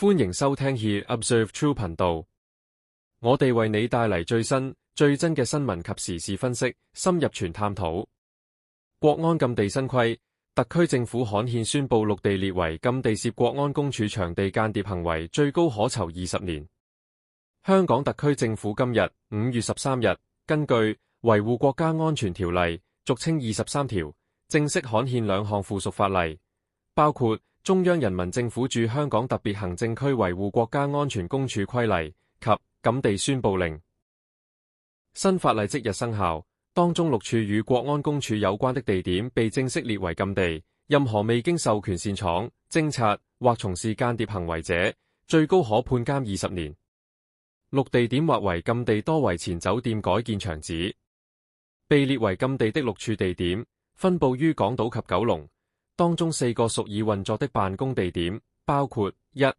歡迎收聽 He Observe True 頻道，我哋為你帶嚟最新、最真嘅新聞及時事分析，深入全探討。國安禁地新規，特區政府刊憲宣布綠地列為禁地，涉國安公署場地間諜行為，最高可囚20年。香港特區政府今日5月13日，根據《維護國家安全條例》俗稱23條，正式刊憲兩項附屬法例，包括中央人民政府駐香港特別行政區維護國家安全公署規例及禁地宣布令。新法例即日生效，當中6處與國安公署有關的地點被正式列為禁地，任何未經授權擅闖、偵察或從事間諜行為者，最高可判監20年。6地點劃為禁地多為前酒店改建場址。被列為禁地的6處地點，分佈於港島及九龍。當中4個屬已運作的辦公地點，包括1.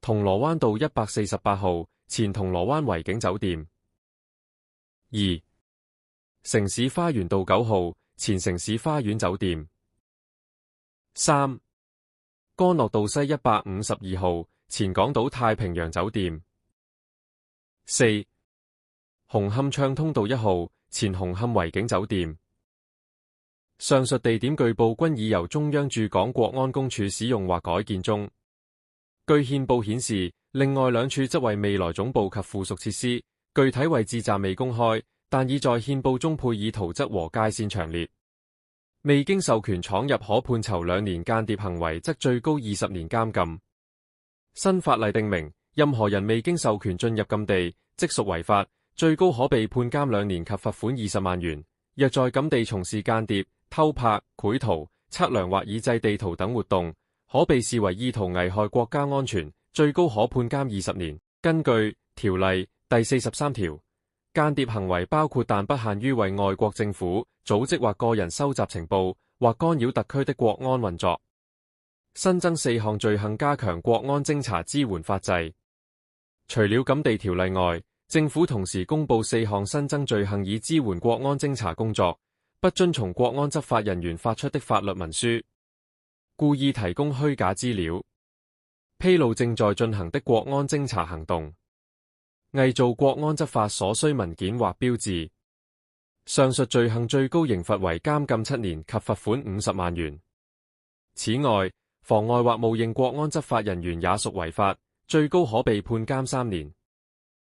銅鑼灣道148號前銅鑼灣維景酒店， 2. 城市花園道9號前城市花園酒店， 3. 干諾道西152號前港島太平洋酒店， 4. 紅磡暢通道1號前紅磡維景酒店。上述地點據報均已由中央駐港國安公署使用或改建中。據憲報顯示，另外2處則為未來總部及附屬設施，具體位置暫未公開，但已在憲報中配以圖則和界線詳列。未經授權闖入可判囚2年，間諜行為則最高20年監禁。新法例訂明，任何人未經授權進入禁地，即屬違法，最高可被判監2年及罰款20萬元。若在禁地從事間諜、偷拍、繪圖、測量或擬製地圖等活動，可被視為意圖危害國家安全，最高可判監20年。根據條例第43條，間諜行為包括但不限於為外國政府、組織或個人收集情報或干擾特區的國安運作。新增4項罪行，加強國安偵查支援法制。除了禁地條例外，政府同時公布4項新增罪行，以支援國安偵查工作。不遵從國安執法人員發出的法律文書，故意提供虛假資料，披露正在進行的國安偵查行動，偽造國安執法所需文件或標誌。上述罪行最高刑罰為監禁7年及罰款50萬元。此外，妨礙或冒認國安執法人員也屬違法，最高可被判監3年。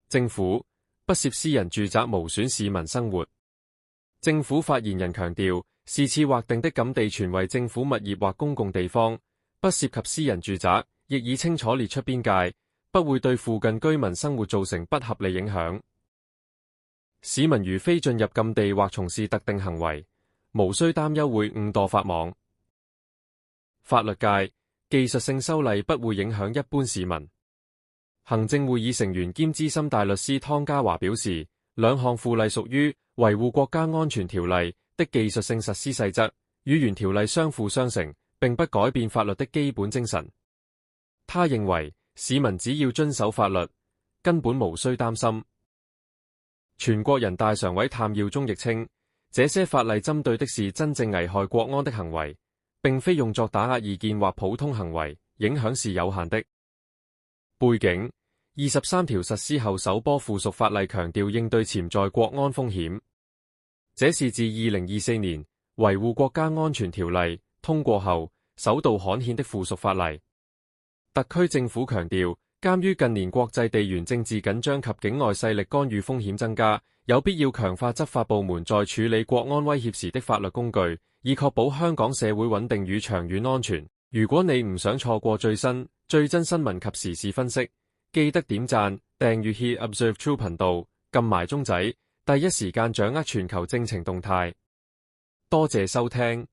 政府不涉私人住宅無損市民生活。政府發言人強調，是次劃定的禁地全為政府物業或公共地方，不涉及私人住宅，亦已清楚列出邊界，不會對附近居民生活造成不合理影響。市民如非進入禁地或從事特定行為，無需擔憂會誤墮法網。法律界技術性修例不會影響一般市民。行政會議成員兼資深大律師湯家驊表示，2項附例屬於維護國家安全條例的技術性實施細則，與原條例相輔相成，並不改變法律的基本精神。他認為市民只要遵守法律，根本無需擔心。全國人大常委譚耀宗亦稱，這些法例針對的是真正危害國安的行為，並非用作打壓異見或普通行為，影響是有限的。背景：23條實施後首波附屬法例強調應對潛在國安風險，這是自2024年維護國家安全條例通過後首度刊憲的附屬法例。特區政府強調，鑒於近年國際地緣政治緊張及境外勢力干預風險增加，有必要強化執法部門在處理國安威脅時的法律工具，以確保香港社會穩定與長遠安全。如果你唔想錯過最新、最真新聞及時事分析，記得點讚、訂閱 He Observe True 頻道，撳埋鐘仔，第一時間掌握全球政情動態。多謝收聽。